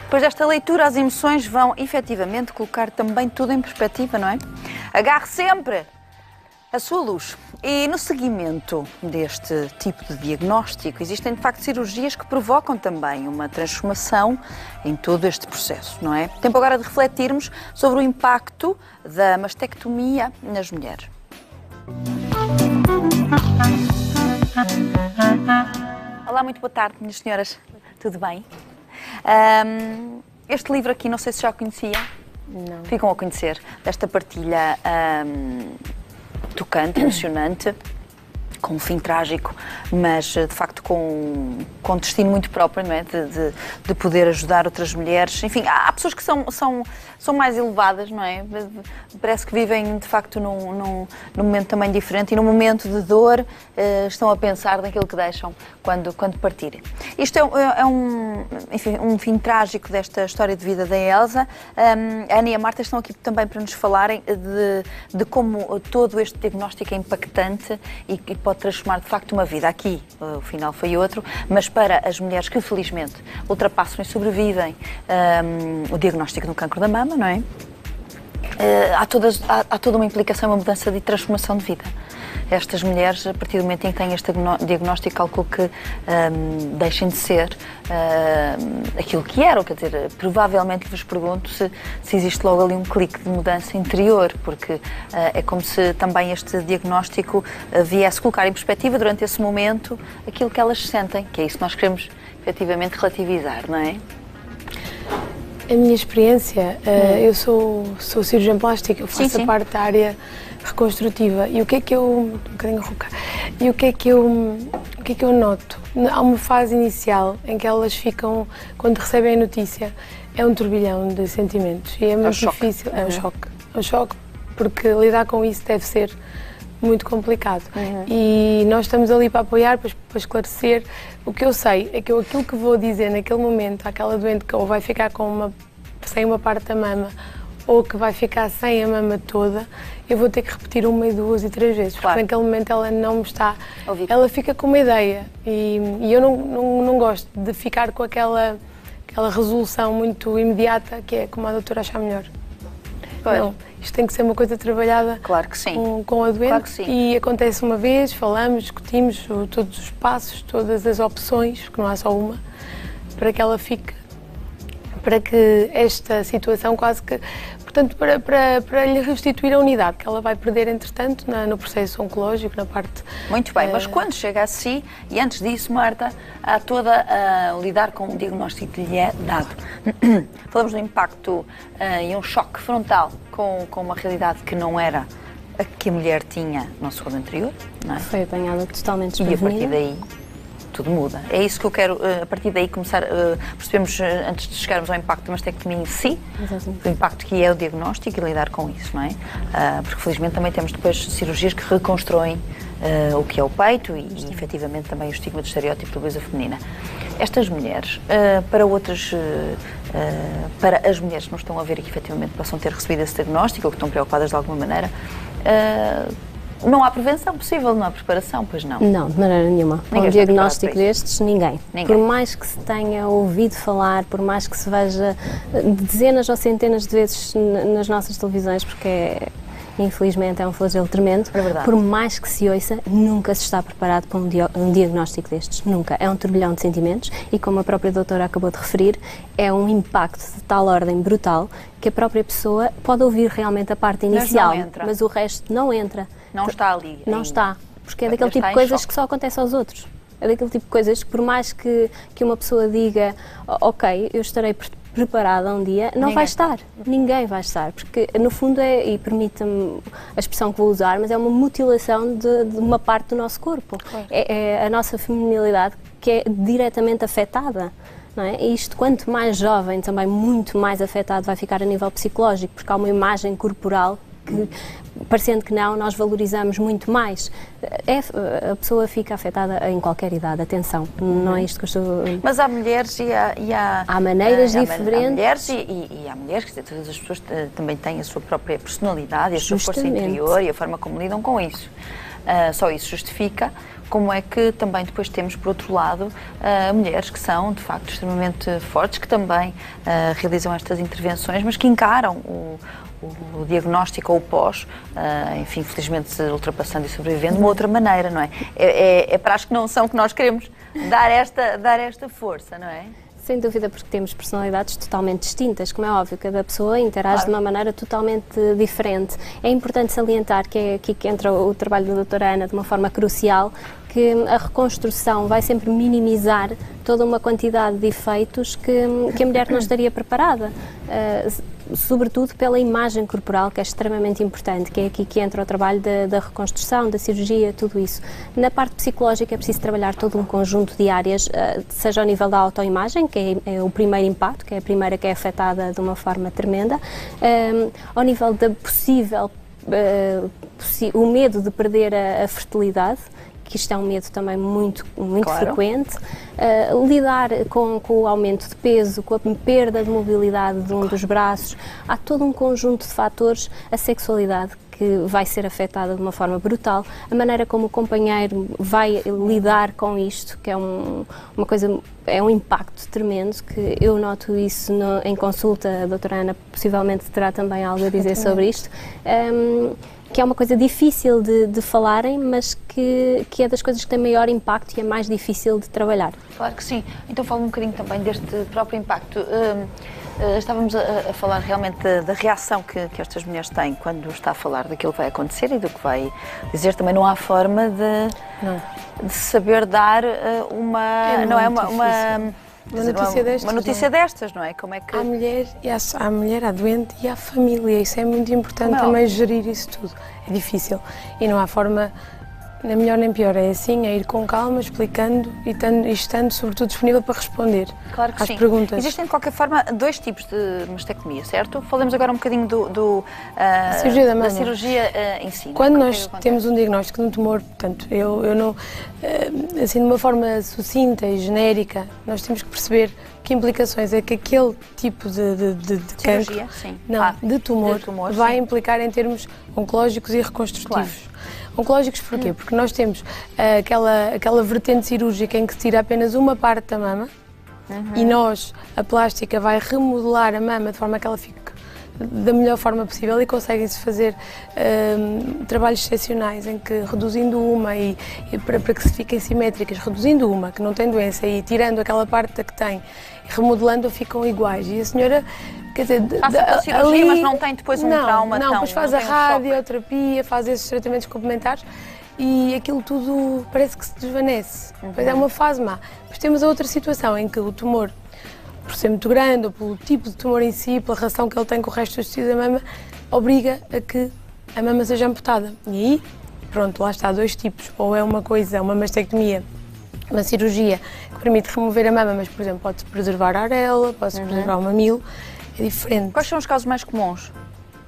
Depois desta leitura, as emoções vão efetivamente colocar também tudo em perspectiva, não é? Agarre sempre a sua luz. E no seguimento deste tipo de diagnóstico, existem de facto cirurgias que provocam também uma transformação em todo este processo, não é? Tempo agora de refletirmos sobre o impacto da mastectomia nas mulheres. Olá, muito boa tarde, minhas senhoras. Tudo bem? Este livro aqui, não sei se já o conhecia. Não. Ficam a conhecer desta partilha tocante, emocionante, com um fim trágico, mas de facto com destino muito próprio, não é? De poder ajudar outras mulheres. Enfim, há pessoas que são mais elevadas, não é? Parece que vivem de facto num momento também diferente e num momento de dor estão a pensar naquilo que deixam quando partirem. Isto é um fim trágico desta história de vida da Elsa. A Ana e a Marta estão aqui também para nos falarem de como todo este diagnóstico é impactante e pode transformar de facto uma vida. Aqui o final foi outro, mas para as mulheres que felizmente ultrapassam e sobrevivem o diagnóstico do cancro da mama, não é? Há toda uma implicação, uma mudança de transformação de vida. Estas mulheres, a partir do momento em que têm este diagnóstico, calculo que deixem de ser aquilo que eram. Quer dizer, provavelmente vos pergunto se existe logo ali um clique de mudança interior, porque é como se também este diagnóstico viesse colocar em perspectiva durante esse momento aquilo que elas sentem, que é isso que nós queremos efetivamente relativizar, não é? A minha experiência, eu sou cirurgiã plástica, eu faço sim. a parte da área reconstrutiva. E o que é que eu... um bocadinho rouca. E o que é que eu noto? Há uma fase inicial em que elas ficam, quando recebem a notícia, é um turbilhão de sentimentos. E é muito difícil. É um choque. É um choque, porque lidar com isso deve ser muito complicado. E nós estamos ali para apoiar, para esclarecer. O que eu sei é que aquilo que vou dizer naquele momento àquela doente que ou vai ficar sem uma parte da mama ou que vai ficar sem a mama toda, eu vou ter que repetir 1, 2 e 3 vezes, porque naquele momento ela não me está... Ela fica com uma ideia e eu não gosto de ficar com aquela resolução muito imediata, que é como a doutora achar melhor. Não, isto tem que ser uma coisa trabalhada, claro que sim, com a doente, claro que sim. E acontece uma vez, falamos, discutimos todos os passos, todas as opções, porque não há só uma, para que ela fique, para que esta situação quase que, portanto, para lhe restituir a unidade que ela vai perder, entretanto, no processo oncológico, na parte... Muito bem, mas quando chega a si, e antes disso, Marta, há toda a lidar com o diagnóstico que lhe é dado. Falamos do impacto e um choque frontal com uma realidade que não era a que a mulher tinha no segundo anterior, não é? Foi apanhada totalmente desprevenida. E a partir daí tudo muda. É isso que eu quero, a partir daí, começar percebemos, antes de chegarmos ao impacto da mastectomia em si, o impacto que é o diagnóstico e lidar com isso, não é? Porque felizmente também temos depois cirurgias que reconstruem o que é o peito e efetivamente também o estigma do estereótipo da beleza feminina. Estas mulheres, para as mulheres que não estão a ver e que efetivamente possam ter recebido esse diagnóstico ou que estão preocupadas de alguma maneira, não há prevenção possível, não há preparação, pois não? Não, de maneira nenhuma. Com um diagnóstico destes, ninguém. Por mais que se tenha ouvido falar, por mais que se veja dezenas ou centenas de vezes nas nossas televisões, porque infelizmente é um flagelo tremendo, por mais que se ouça, nunca se está preparado para um diagnóstico destes, nunca. É um turbilhão de sentimentos e, como a própria doutora acabou de referir, é um impacto de tal ordem brutal que a própria pessoa pode ouvir realmente a parte inicial, mas o resto não entra. Não está ali. Não está, porque é daquele tipo de coisas que só acontece aos outros. É daquele tipo de coisas que, por mais que uma pessoa diga, ok, eu estarei preparada um dia, não vai estar. Ninguém vai estar, porque no fundo e permita-me a expressão que vou usar, mas é uma mutilação de uma parte do nosso corpo. É a nossa feminilidade que é diretamente afetada. Não é? E isto, quanto mais jovem, também muito mais afetado vai ficar a nível psicológico, porque há uma imagem corporal que, parecendo que não, nós valorizamos muito mais. A pessoa fica afetada em qualquer idade, atenção, não é isto que eu estou... Mas há mulheres há maneiras diferentes. Há mulheres e há mulheres, quer dizer, todas as pessoas também têm a sua própria personalidade, a sua força interior e a forma como lidam com isso. só isso justifica, como é que também depois temos, por outro lado, mulheres que são, de facto, extremamente fortes, que também realizam estas intervenções, mas que encaram o diagnóstico ou o pós, enfim, felizmente ultrapassando e sobrevivendo de uma outra maneira, não é? É para as que não são que nós queremos dar esta força, não é? Sem dúvida, porque temos personalidades totalmente distintas, como é óbvio, cada pessoa interage de uma maneira totalmente diferente. É importante salientar que é aqui que entra o trabalho da doutora Ana de uma forma crucial, que a reconstrução vai sempre minimizar toda uma quantidade de efeitos que a mulher não estaria preparada, sobretudo pela imagem corporal, que é extremamente importante, que é aqui que entra o trabalho da reconstrução, da cirurgia, tudo isso. Na parte psicológica é preciso trabalhar todo um conjunto de áreas, seja ao nível da autoimagem, que é o primeiro impacto, que é a primeira que é afetada de uma forma tremenda, ao nível da o medo de perder a fertilidade, que isto é um medo também muito claro. frequente, lidar com o aumento de peso, com a perda de mobilidade de um dos braços, há todo um conjunto de fatores, a sexualidade que vai ser afetada de uma forma brutal, a maneira como o companheiro vai lidar com isto, que é uma coisa, é um impacto tremendo, que eu noto isso em consulta, a doutora Ana possivelmente terá também algo a dizer sobre isto, que é uma coisa difícil de falarem, mas que é das coisas que tem maior impacto e é mais difícil de trabalhar. Claro que sim. Então fala um bocadinho também deste próprio impacto. Estávamos a falar realmente da reação que estas mulheres têm quando está a falar daquilo que vai acontecer e do que vai dizer. Também não há forma de saber dar uma notícia destas, não é? Como é que... À mulher, à doente e à família. Isso é muito importante também, gerir isso tudo. É difícil e não há forma, nem melhor nem pior. É assim, é ir com calma, explicando e estando sobretudo disponível para responder às perguntas. Existem de qualquer forma dois tipos de mastectomia, certo? Falemos agora um bocadinho cirurgia da mama. Da cirurgia em si. Quando nós temos um diagnóstico de um tumor, portanto, eu não, assim de uma forma sucinta e genérica, nós temos que perceber que implicações é que aquele tipo de cancro, de tumor, vai implicar em termos oncológicos e reconstrutivos. Claro. Oncológicos porquê? Porque nós temos aquela vertente cirúrgica em que se tira apenas uma parte da mama e a plástica vai remodelar a mama de forma que ela fique da melhor forma possível e conseguem-se fazer trabalhos excepcionais em que reduzindo uma e para que se fiquem simétricas, reduzindo uma que não tem doença e tirando aquela parte que tem e remodelando ficam iguais. E a senhora, quer dizer, passa pela cirurgia, mas não tem depois um trauma tão... Não, depois faz a radioterapia, faz esses tratamentos complementares e aquilo tudo parece que se desvanece. Depois é uma fase má. Depois temos a outra situação em que o tumor, por ser muito grande ou pelo tipo de tumor em si, pela relação que ele tem com o resto dos tecidos da mama, obriga a que a mama seja amputada. E aí, pronto, lá está, dois tipos. Ou é uma coisa, uma mastectomia, uma cirurgia que permite remover a mama, mas, por exemplo, pode-se preservar a areola, pode-se preservar o mamilo, é diferente. Quais são os casos mais comuns?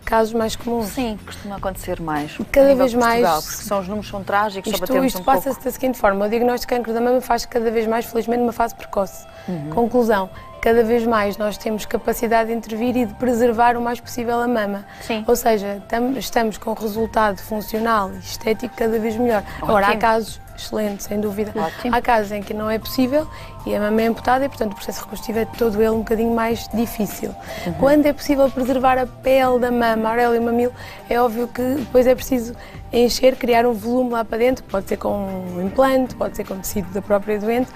Casos mais comuns? Sim, costuma acontecer mais. Cada vez mais. Porque os números são trágicos, Isto passa-se da seguinte forma, o diagnóstico de cancro da mama faz cada vez mais, felizmente, uma fase precoce. Conclusão, cada vez mais nós temos capacidade de intervir e de preservar o mais possível a mama. Sim. Ou seja, estamos com um resultado funcional e estético cada vez melhor. Ótimo. Agora, há casos, excelente, sem dúvida, há casos em que não é possível e a mama é amputada e, portanto, o processo reconstrutivo é todo ele um bocadinho mais difícil. Quando é possível preservar a pele da mama, a areola e o mamilo, é óbvio que depois é preciso encher, criar um volume lá para dentro, pode ser com um implante, pode ser com tecido da própria doente,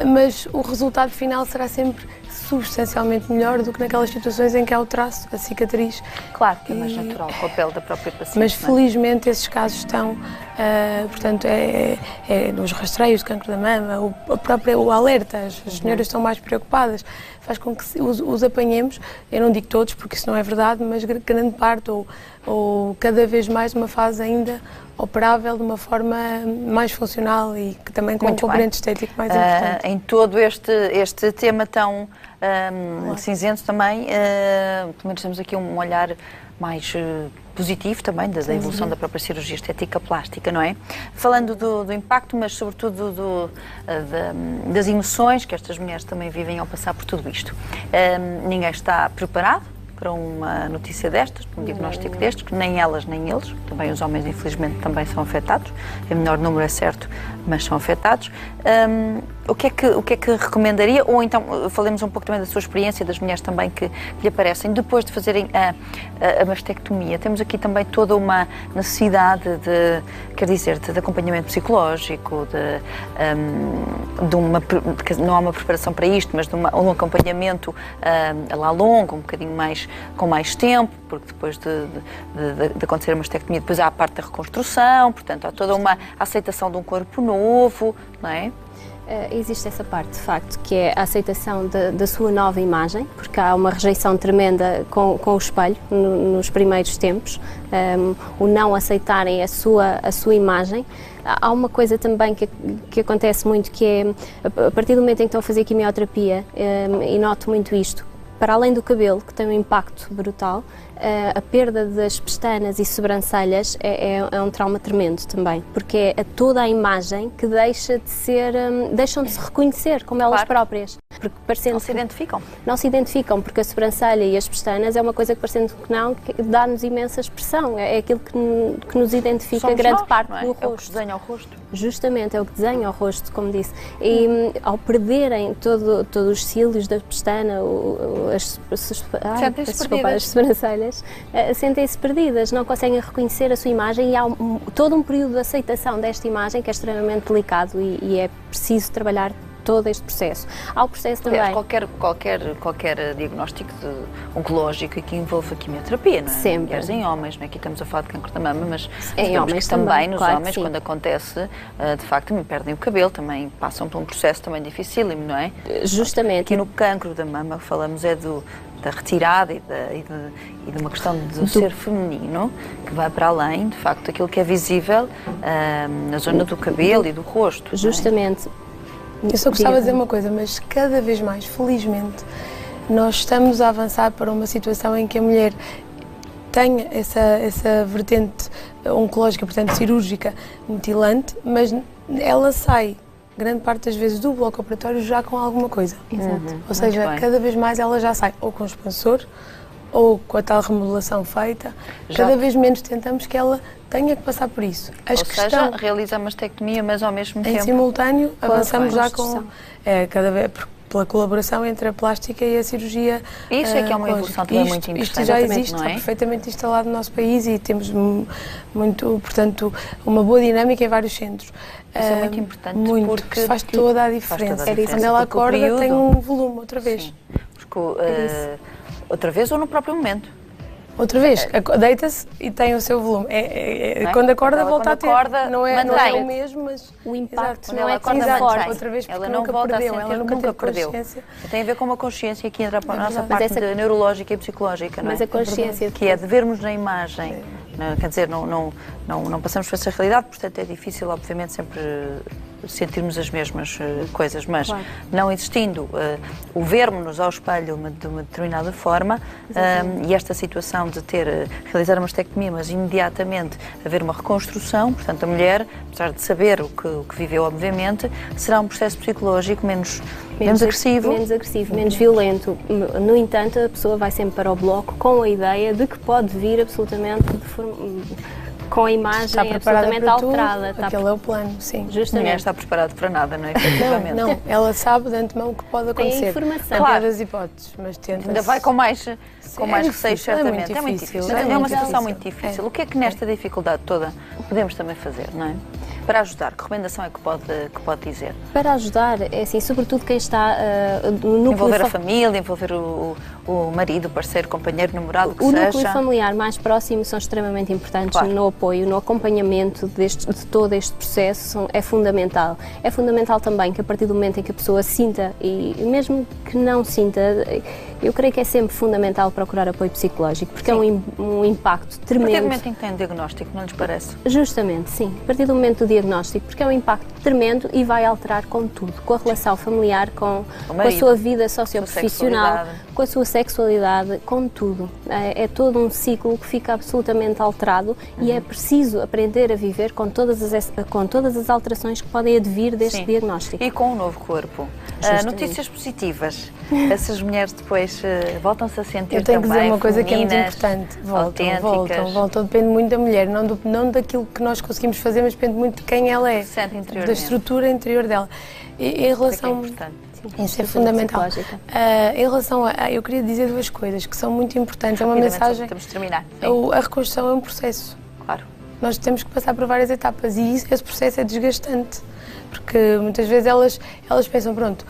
mas o resultado final será sempre substancialmente melhor do que naquelas situações em que há o traço, a cicatriz. Claro, que é mais natural, com a pele da própria paciente. Mas felizmente esses casos estão, portanto, nos rastreios de cancro da mama, o alerta, as senhoras estão mais preocupadas, faz com que os apanhemos, eu não digo todos porque isso não é verdade, mas grande parte ou cada vez mais uma fase ainda operável de uma forma mais funcional e que também com um componente estético mais importante. Em todo este tema tão cinzento também, pelo menos temos aqui um olhar mais positivo também da evolução da própria cirurgia estética plástica, não é? Falando do impacto, mas sobretudo das emoções que estas mulheres também vivem ao passar por tudo isto. Ninguém está preparado para uma notícia destas, para um diagnóstico destes, que nem elas nem eles, também os homens infelizmente também são afetados, em menor número é certo, mas são afetados. O que é que recomendaria? Ou então, falemos um pouco também da sua experiência, das mulheres também que lhe aparecem, depois de fazerem a mastectomia. Temos aqui também toda uma necessidade de acompanhamento psicológico, não há uma preparação para isto, mas de um acompanhamento a lá longo, um bocadinho mais, com mais tempo, porque depois de acontecer a mastectomia, depois há a parte da reconstrução, portanto, há toda uma aceitação de um corpo novo, não é? Existe essa parte, de facto, que é a aceitação da sua nova imagem, porque há uma rejeição tremenda com o espelho nos primeiros tempos, o não aceitarem a sua imagem. Há uma coisa também que acontece muito, que é, a partir do momento em que estão a fazer quimioterapia, e noto muito isto, para além do cabelo, que tem um impacto brutal, a perda das pestanas e sobrancelhas é um trauma tremendo também, porque é toda a imagem que deixam de se reconhecer como elas próprias. Porque não se identificam. Não se identificam, porque a sobrancelha e as pestanas é uma coisa que, parecendo que não, que dá-nos imensa expressão, é aquilo que nos identifica. Somos grande nós, parte não é? do rosto. É o que desenha o rosto. Justamente, é o que desenha o rosto, como disse. E ao perderem todos os cílios da pestana, as sobrancelhas, sentem-se perdidas, não conseguem reconhecer a sua imagem, e há todo um período de aceitação desta imagem que é extremamente delicado e é preciso trabalhar todo este processo. Há o processo também... Aliás, qualquer diagnóstico oncológico que envolva quimioterapia, não é? Sempre. Mulheres em homens, não é? Aqui estamos a falar de cancro da mama, mas em homens também, nos claro homens, quando acontece, de facto, também perdem o cabelo, também passam por um processo também dificílimo, não é? Justamente. Aqui no cancro da mama falamos da retirada e de uma questão do ser feminino, que vai para além, de facto, daquilo que é visível na zona do cabelo e do rosto. Justamente. Eu só gostava de dizer uma coisa, mas cada vez mais, felizmente, nós estamos a avançar para uma situação em que a mulher tenha essa vertente oncológica, portanto cirúrgica, mutilante, mas ela sai, grande parte das vezes, do bloco operatório já com alguma coisa. Exato. Ou seja, cada vez mais ela já sai ou com expansor, ou com a tal remodelação feita. Cada vez menos tentamos que ela tenha que passar por isso. Ou seja, realiza a mastectomia, mas ao mesmo tempo... Em simultâneo, avançamos já com... cada vez, pela colaboração entre a plástica e a cirurgia. Isso é que é uma evolução também muito importante. Isto já existe, não é? Está perfeitamente instalado no nosso país e temos portanto, uma boa dinâmica em vários centros. Isso é muito importante, porque faz toda a diferença. Quando ela acorda, tem um volume outra vez. Sim, porque outra vez ou no próprio momento. Outra vez, deita-se e tem o seu volume. Quando acorda, volta a ter. Não é o mesmo, mas o impacto não é tão forte. Outra vez, ela não volta a sentir, ela nunca perdeu. Tem a ver com uma consciência que entra para a nossa parte neurológica e psicológica, não é? Mas a consciência... Que é de vermos na imagem, quer dizer, não passamos por essa realidade, portanto é difícil, obviamente, sempre sentirmos as mesmas coisas, mas não existindo o vermos-nos ao espelho de uma determinada forma, e esta situação de realizar uma mastectomia, mas imediatamente haver uma reconstrução, portanto a mulher, apesar de saber o que viveu, obviamente, será um processo psicológico menos agressivo. Menos agressivo, menos violento. No entanto, a pessoa vai sempre para o bloco com a ideia de que pode vir absolutamente com a imagem absolutamente alterada. Aquele é o plano, sim. Justamente. Ninguém está preparado para nada, não é? Efetivamente. Não, ela sabe de antemão o que pode acontecer. Tem informação. Claro. Das hipóteses, mas tenta. Ainda vai com mais receios, certamente. É muito difícil. É uma situação muito difícil. O que é que nesta dificuldade toda podemos também fazer, não é? Para ajudar, que recomendação é que pode dizer? Para ajudar, é assim, sobretudo quem está no envolver a família, envolver o marido, o parceiro, o companheiro, o namorado, o que seja. O núcleo familiar mais próximo são extremamente importantes no apoio, no acompanhamento de todo este processo, é fundamental. É fundamental também que a partir do momento em que a pessoa sinta, e mesmo que não sinta, eu creio que é sempre fundamental procurar apoio psicológico, porque é um impacto tremendo. A partir do momento em que tem um diagnóstico, não lhes parece? Justamente, sim. A partir do momento do diagnóstico, porque é um impacto tremendo e vai alterar com tudo, com a relação familiar, com a sua vida socioprofissional, com a sua sexualidade, com tudo. É todo um ciclo que fica absolutamente alterado e é preciso aprender a viver com todas as alterações que podem advir deste diagnóstico. E com um novo corpo. Notícias positivas. essas mulheres depois voltam-se a sentir Eu tenho também que dizer uma coisa que é muito femininas, importante. autênticas. Voltam. Depende muito da mulher, não daquilo que nós conseguimos fazer, mas depende muito de quem ela é. Sente interiormente. Da estrutura interior dela. Em relação... Isso é fundamental. Em relação a... Eu queria dizer duas coisas que são muito importantes. É uma mensagem... Temos de terminar. A reconstrução é um processo. Claro. Nós temos que passar por várias etapas e esse processo é desgastante. Porque muitas vezes elas pensam, pronto,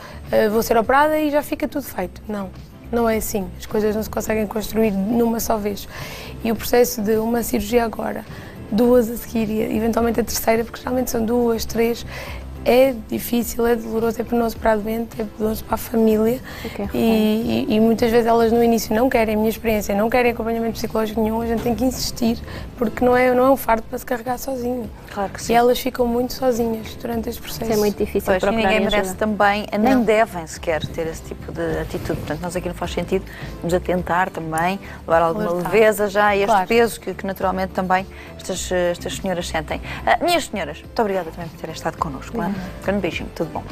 vou ser operada e já fica tudo feito. Não é assim. As coisas não se conseguem construir numa só vez. E o processo de uma cirurgia agora, 2 a seguir e eventualmente a terceira, porque geralmente são 2, 3, é difícil, é doloroso, é penoso para a doente, é penoso para a família e muitas vezes elas no início não querem, a minha experiência, não querem acompanhamento psicológico nenhum, a gente tem que insistir porque não é um fardo para se carregar sozinho. Claro que sim. E elas ficam muito sozinhas durante este processo. Isso é muito difícil para ninguém merece também, nem devem sequer ter esse tipo de atitude. Portanto, nós aqui não faz sentido, vamos a tentar também levar alguma leveza já a este peso que naturalmente também estas senhoras sentem. Minhas senhoras, muito obrigada também por terem estado connosco. Um grande beijinho, tudo bom.